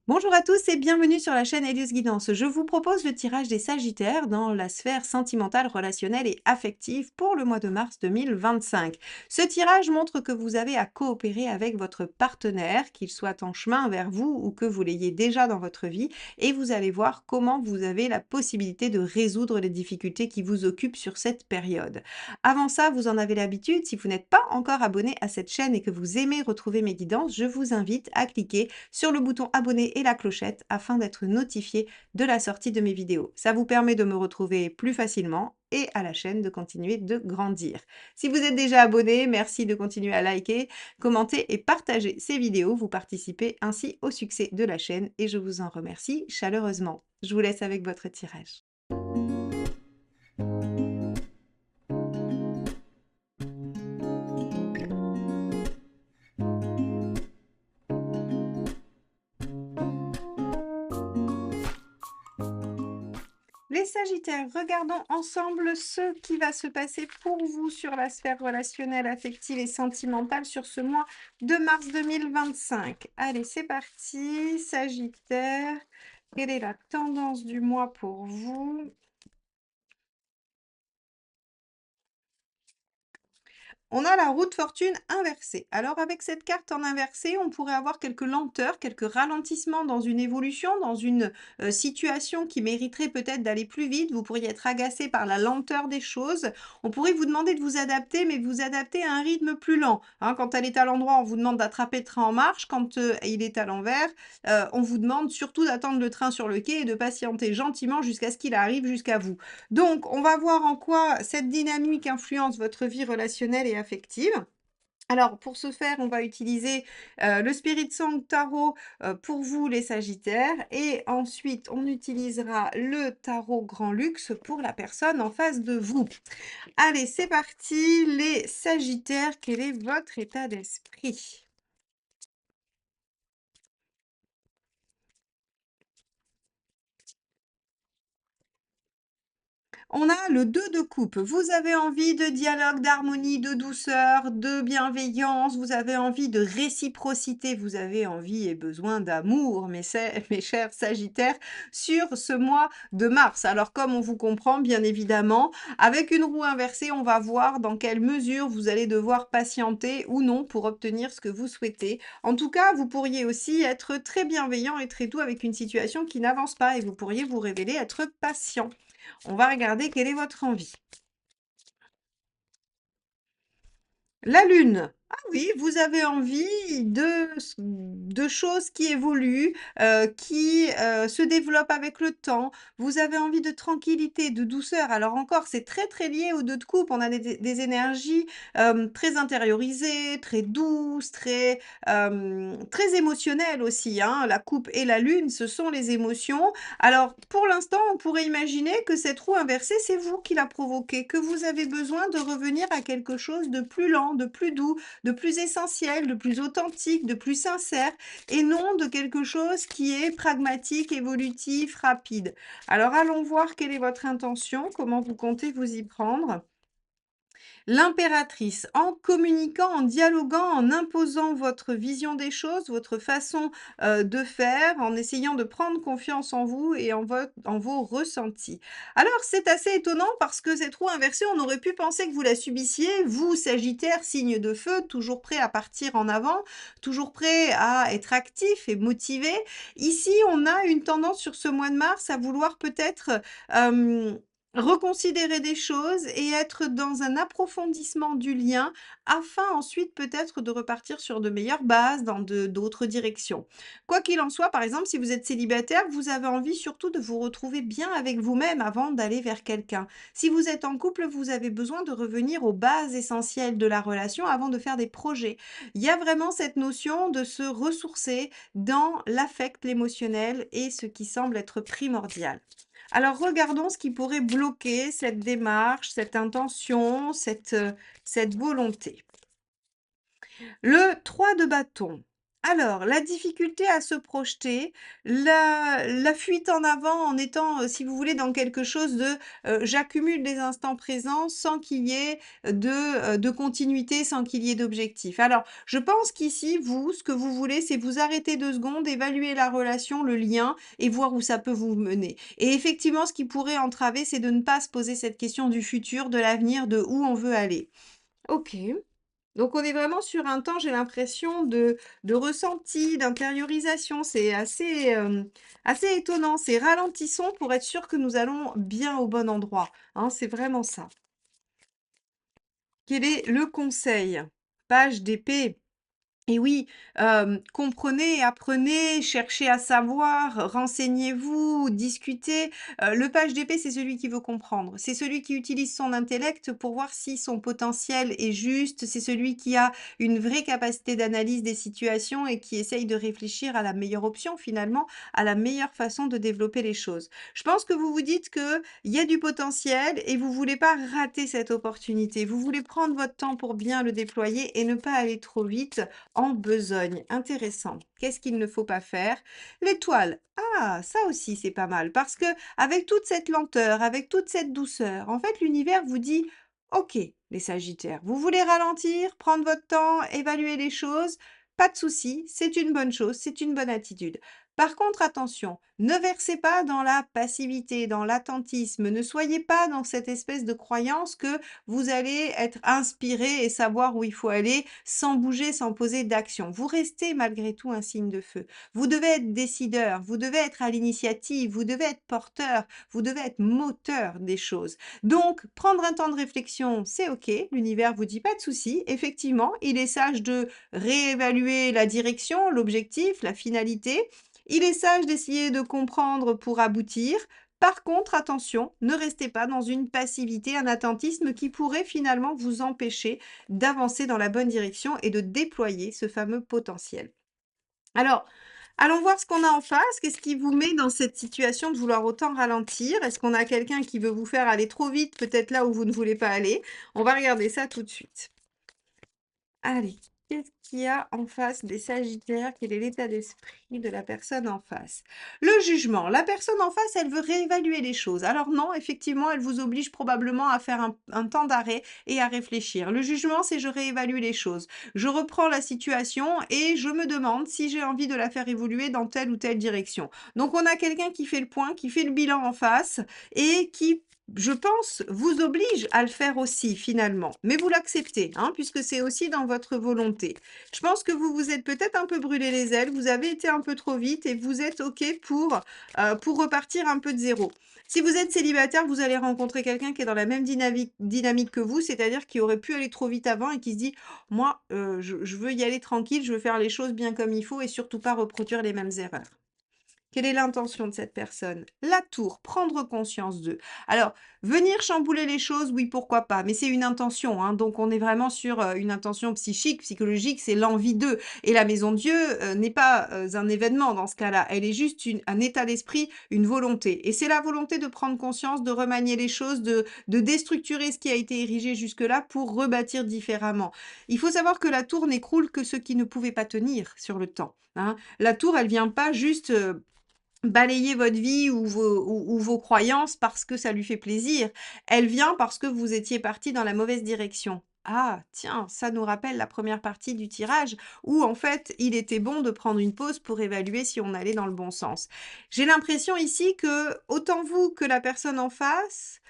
Bonjour à tous et bienvenue sur la chaîne Elios Guidance. Je vous propose le tirage des Sagittaires dans la sphère sentimentale, relationnelle et affective pour le mois de mars 2025. Ce tirage montre que vous avez à coopérer avec votre partenaire, qu'il soit en chemin vers vous ou que vous l'ayez déjà dans votre vie, et vous allez voir comment vous avez la possibilité de résoudre les difficultés qui vous occupent sur cette période. Avant ça, vous en avez l'habitude, si vous n'êtes pas encore abonné à cette chaîne et que vous aimez retrouver mes guidances, je vous invite à cliquer sur le bouton abonner et la clochette afin d'être notifié de la sortie de mes vidéos. Ça vous permet de me retrouver plus facilement et à la chaîne de continuer de grandir. Si vous êtes déjà abonné, merci de continuer à liker, commenter et partager ces vidéos. Vous participez ainsi au succès de la chaîne et je vous en remercie chaleureusement. Je vous laisse avec votre tirage. Les Sagittaires, regardons ensemble ce qui va se passer pour vous sur la sphère relationnelle, affective et sentimentale sur ce mois de mars 2025. Allez, c'est parti. Sagittaire, quelle est la tendance du mois pour vous? On a la roue de fortune inversée. Alors avec cette carte en inversée, on pourrait avoir quelques lenteurs, quelques ralentissements dans une évolution, dans une situation qui mériterait peut-être d'aller plus vite. Vous pourriez être agacé par la lenteur des choses. On pourrait vous demander de vous adapter, mais vous adapter à un rythme plus lent. Hein, quand elle est à l'endroit, on vous demande d'attraper le train en marche. Quand il est à l'envers, on vous demande surtout d'attendre le train sur le quai et de patienter gentiment jusqu'à ce qu'il arrive jusqu'à vous. Donc, on va voir en quoi cette dynamique influence votre vie relationnelle et affective. Alors, pour ce faire, on va utiliser le Spirit Song Tarot pour vous, les Sagittaires. Et ensuite, on utilisera le Tarot Grand Luxe pour la personne en face de vous. Allez, c'est parti, les Sagittaires, quel est votre état d'esprit? On a le 2 de coupe. Vous avez envie de dialogue, d'harmonie, de douceur, de bienveillance, vous avez envie de réciprocité, vous avez envie et besoin d'amour, mes chers Sagittaires, sur ce mois de mars. Alors, comme on vous comprend, bien évidemment, avec une roue inversée, on va voir dans quelle mesure vous allez devoir patienter ou non pour obtenir ce que vous souhaitez. En tout cas, vous pourriez aussi être très bienveillant et très doux avec une situation qui n'avance pas et vous pourriez vous révéler être patient. On va regarder quelle est votre envie. La lune. Ah oui, vous avez envie de choses qui évoluent, qui se développent avec le temps. Vous avez envie de tranquillité, de douceur. Alors encore, c'est très très lié aux deux de coupe. On a des énergies très intériorisées, très douces, très émotionnelles aussi. Hein. La coupe et la lune, ce sont les émotions. Alors pour l'instant, on pourrait imaginer que cette roue inversée, c'est vous qui l'a provoquée, que vous avez besoin de revenir à quelque chose de plus lent, de plus doux, de plus essentiel, de plus authentique, de plus sincère, et non de quelque chose qui est pragmatique, évolutif, rapide. Alors allons voir quelle est votre intention, comment vous comptez vous y prendre. L'impératrice, en communiquant, en dialoguant, en imposant votre vision des choses, votre façon de faire, en essayant de prendre confiance en vous et en vos ressentis. Alors, c'est assez étonnant parce que cette roue inversée, on aurait pu penser que vous la subissiez, vous, Sagittaire, signe de feu, toujours prêt à partir en avant, toujours prêt à être actif et motivé. Ici, on a une tendance sur ce mois de mars à vouloir peut-être reconsidérer des choses et être dans un approfondissement du lien afin ensuite peut-être de repartir sur de meilleures bases dans d'autres directions. Quoi qu'il en soit, par exemple, si vous êtes célibataire, vous avez envie surtout de vous retrouver bien avec vous-même avant d'aller vers quelqu'un. Si vous êtes en couple, vous avez besoin de revenir aux bases essentielles de la relation avant de faire des projets. Il y a vraiment cette notion de se ressourcer dans l'affect, l'émotionnel et ce qui semble être primordial. Alors regardons ce qui pourrait bloquer cette démarche, cette intention, cette volonté. Le 3 de bâton. Alors, la difficulté à se projeter, la fuite en avant en étant, si vous voulez, dans quelque chose de, j'accumule des instants présents sans qu'il y ait de continuité, sans qu'il y ait d'objectif. Alors, je pense qu'ici, vous, ce que vous voulez, c'est vous arrêter 2 secondes, évaluer la relation, le lien et voir où ça peut vous mener. Et effectivement, ce qui pourrait entraver, c'est de ne pas se poser cette question du futur, de l'avenir, de où on veut aller. OK. Donc on est vraiment sur un temps, j'ai l'impression, de ressenti, d'intériorisation. C'est assez, assez étonnant. C'est ralentissons pour être sûr que nous allons bien au bon endroit, hein, c'est vraiment ça. Quel est le conseil? Page d'épée. Et oui, comprenez, apprenez, cherchez à savoir, renseignez-vous, discutez. Le page d'épée, c'est celui qui veut comprendre. C'est celui qui utilise son intellect pour voir si son potentiel est juste. C'est celui qui a une vraie capacité d'analyse des situations et qui essaye de réfléchir à la meilleure option finalement, à la meilleure façon de développer les choses. Je pense que vous vous dites qu'il y a du potentiel et vous voulez pas rater cette opportunité. Vous voulez prendre votre temps pour bien le déployer et ne pas aller trop vite en besogne. Intéressant. Qu'est-ce qu'il ne faut pas faire? L'étoile. Ah, ça aussi, c'est pas mal. Parce que avec toute cette lenteur, avec toute cette douceur, en fait, l'univers vous dit, OK, les Sagittaires, vous voulez ralentir, prendre votre temps, évaluer les choses, pas de souci, c'est une bonne chose, c'est une bonne attitude. Par contre, attention, ne versez pas dans la passivité, dans l'attentisme, ne soyez pas dans cette espèce de croyance que vous allez être inspiré et savoir où il faut aller sans bouger, sans poser d'action. Vous restez malgré tout un signe de feu. Vous devez être décideur, vous devez être à l'initiative, vous devez être porteur, vous devez être moteur des choses. Donc, prendre un temps de réflexion, c'est OK. L'univers vous dit pas de souci. Effectivement, il est sage de réévaluer la direction, l'objectif, la finalité. Il est sage d'essayer de comprendre pour aboutir. Par contre, attention, ne restez pas dans une passivité, un attentisme qui pourrait finalement vous empêcher d'avancer dans la bonne direction et de déployer ce fameux potentiel. Alors, allons voir ce qu'on a en face. Qu'est-ce qui vous met dans cette situation de vouloir autant ralentir? Est-ce qu'on a quelqu'un qui veut vous faire aller trop vite, peut-être là où vous ne voulez pas aller? On va regarder ça tout de suite. Allez, qu'est-ce qu'il y a en face des Sagittaires? Quel est l'état d'esprit de la personne en face? Le jugement. La personne en face, elle veut réévaluer les choses. Alors non, effectivement, elle vous oblige probablement à faire un temps d'arrêt et à réfléchir. Le jugement, c'est je réévalue les choses. Je reprends la situation et je me demande si j'ai envie de la faire évoluer dans telle ou telle direction. Donc on a quelqu'un qui fait le point, qui fait le bilan en face et qui je pense, vous oblige à le faire aussi finalement, mais vous l'acceptez, hein, puisque c'est aussi dans votre volonté. Je pense que vous vous êtes peut-être un peu brûlé les ailes, vous avez été un peu trop vite et vous êtes OK pour repartir un peu de zéro. Si vous êtes célibataire, vous allez rencontrer quelqu'un qui est dans la même dynamique que vous, c'est-à-dire qui aurait pu aller trop vite avant et qui se dit: «Moi, je veux y aller tranquille, je veux faire les choses bien comme il faut et surtout pas reproduire les mêmes erreurs». Quelle est l'intention de cette personne? La tour, prendre conscience d'eux. Alors, venir chambouler les choses, oui, pourquoi pas, mais c'est une intention, hein, donc on est vraiment sur une intention psychique, psychologique, c'est l'envie d'eux. Et la maison de Dieu n'est pas un événement dans ce cas-là, elle est juste un état d'esprit, une volonté. Et c'est la volonté de prendre conscience, de remanier les choses, de déstructurer ce qui a été érigé jusque-là pour rebâtir différemment. Il faut savoir que la tour n'écroule que ce qui ne pouvait pas tenir sur le temps, hein. La tour, elle vient pas juste balayer votre vie ou vos croyances parce que ça lui fait plaisir. Elle vient parce que vous étiez parti dans la mauvaise direction. Ah, tiens, ça nous rappelle la première partie du tirage où en fait il était bon de prendre une pause pour évaluer si on allait dans le bon sens. J'ai l'impression ici que autant vous que la personne en face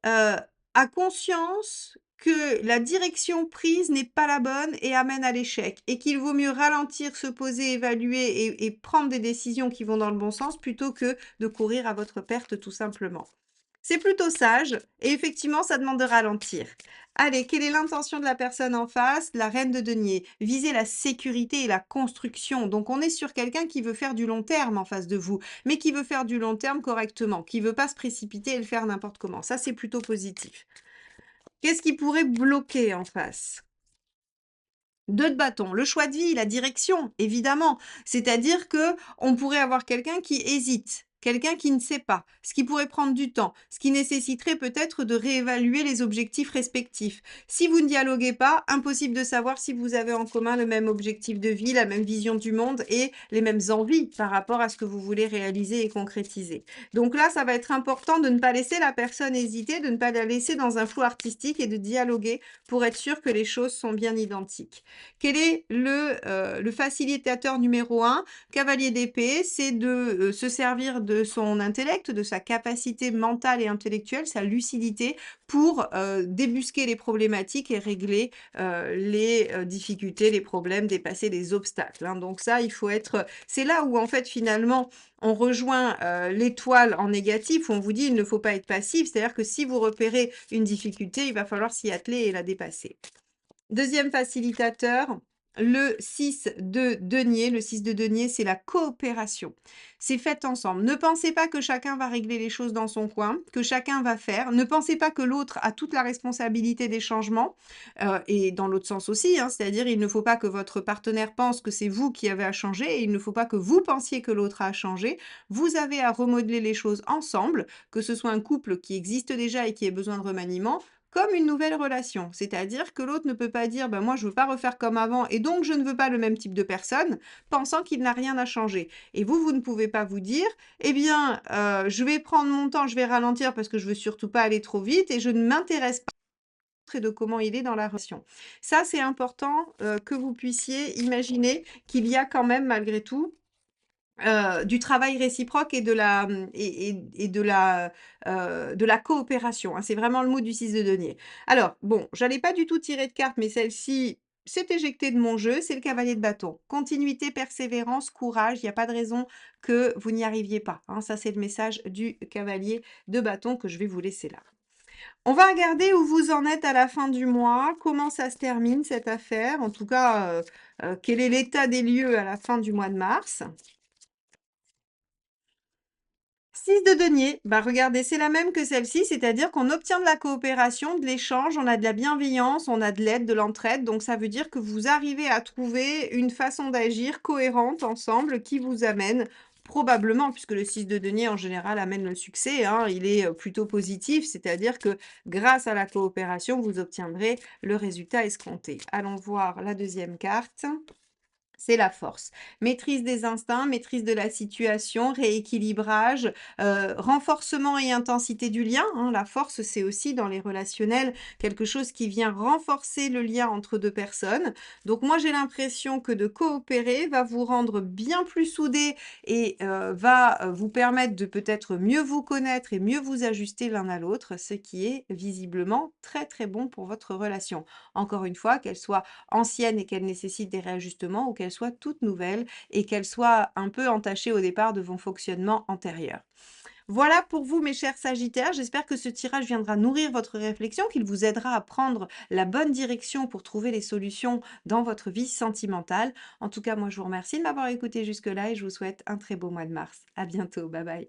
a conscience que la direction prise n'est pas la bonne et amène à l'échec et qu'il vaut mieux ralentir, se poser, évaluer et prendre des décisions qui vont dans le bon sens plutôt que de courir à votre perte tout simplement. C'est plutôt sage et effectivement, ça demande de ralentir. Allez, quelle est l'intention de la personne en face? La reine de denier. Viser la sécurité et la construction. Donc, on est sur quelqu'un qui veut faire du long terme en face de vous, mais qui veut faire du long terme correctement, qui veut pas se précipiter et le faire n'importe comment. Ça, c'est plutôt positif. Qu'est-ce qui pourrait bloquer en face? 2 de bâton, le choix de vie, la direction, évidemment. C'est-à-dire que on pourrait avoir quelqu'un qui hésite. quelqu'un qui ne sait pas, ce qui pourrait prendre du temps, ce qui nécessiterait peut-être de réévaluer les objectifs respectifs. Si vous ne dialoguez pas, impossible de savoir si vous avez en commun le même objectif de vie, la même vision du monde et les mêmes envies par rapport à ce que vous voulez réaliser et concrétiser. Donc là, ça va être important de ne pas laisser la personne hésiter, de ne pas la laisser dans un flou artistique et de dialoguer pour être sûr que les choses sont bien identiques. Quel est le facilitateur numéro un? Cavalier d'épée, c'est de se servir de son intellect, de sa capacité mentale et intellectuelle, sa lucidité pour débusquer les problématiques et régler les difficultés, les problèmes, dépasser les obstacles, hein. Donc ça, il faut être. C'est là où en fait finalement on rejoint l'étoile en négatif, où on vous dit il ne faut pas être passif, c'est-à-dire que si vous repérez une difficulté, il va falloir s'y atteler et la dépasser. Deuxième facilitateur, le 6 de denier. Le 6 de denier, c'est la coopération. C'est fait ensemble. Ne pensez pas que chacun va régler les choses dans son coin, que chacun va faire. Ne pensez pas que l'autre a toute la responsabilité des changements. Et dans l'autre sens aussi, hein, c'est-à-dire il ne faut pas que votre partenaire pense que c'est vous qui avez à changer et il ne faut pas que vous pensiez que l'autre a à changer. Vous avez à remodeler les choses ensemble, que ce soit un couple qui existe déjà et qui ait besoin de remaniement, comme une nouvelle relation. C'est-à-dire que l'autre ne peut pas dire: «Ben, moi, je veux pas refaire comme avant et donc je ne veux pas le même type de personne», pensant qu'il n'a rien à changer. Et vous, vous ne pouvez pas vous dire: «Eh bien, je vais prendre mon temps, je vais ralentir parce que je veux surtout pas aller trop vite et je ne m'intéresse pas et de comment il est dans la relation». Ça, c'est important, que vous puissiez imaginer qu'il y a quand même malgré tout du travail réciproque et de la, et de la coopération, hein. C'est vraiment le mot du 6 de denier. Alors bon, j'allais pas du tout tirer de carte, mais celle-ci s'est éjectée de mon jeu, c'est le cavalier de bâton. Continuité, persévérance, courage, il y a pas de raison que vous n'y arriviez pas, hein. Ça, c'est le message du cavalier de bâton que je vais vous laisser là. On va regarder où vous en êtes à la fin du mois, comment ça se termine cette affaire, en tout cas, quel est l'état des lieux à la fin du mois de mars. 6 de denier, bah regardez, c'est la même que celle-ci, c'est-à-dire qu'on obtient de la coopération, de l'échange, on a de la bienveillance, on a de l'aide, de l'entraide. Donc ça veut dire que vous arrivez à trouver une façon d'agir cohérente ensemble qui vous amène probablement, puisque le 6 de denier en général amène le succès, hein, il est plutôt positif, c'est-à-dire que grâce à la coopération, vous obtiendrez le résultat escompté. Allons voir la deuxième carte. C'est la force. Maîtrise des instincts, maîtrise de la situation, rééquilibrage, renforcement et intensité du lien, hein. La force, c'est aussi dans les relationnels quelque chose qui vient renforcer le lien entre 2 personnes. Donc moi, j'ai l'impression que de coopérer va vous rendre bien plus soudés et va, vous permettre de peut-être mieux vous connaître et mieux vous ajuster l'un à l'autre, ce qui est visiblement très, très bon pour votre relation. Encore une fois, qu'elle soit ancienne et qu'elle nécessite des réajustements ou qu'elle soit toute nouvelle et qu'elle soit un peu entachée au départ de vos fonctionnements antérieurs. Voilà pour vous mes chers Sagittaires, j'espère que ce tirage viendra nourrir votre réflexion, qu'il vous aidera à prendre la bonne direction pour trouver les solutions dans votre vie sentimentale. En tout cas, moi je vous remercie de m'avoir écouté jusque-là et je vous souhaite un très beau mois de mars. À bientôt, bye bye.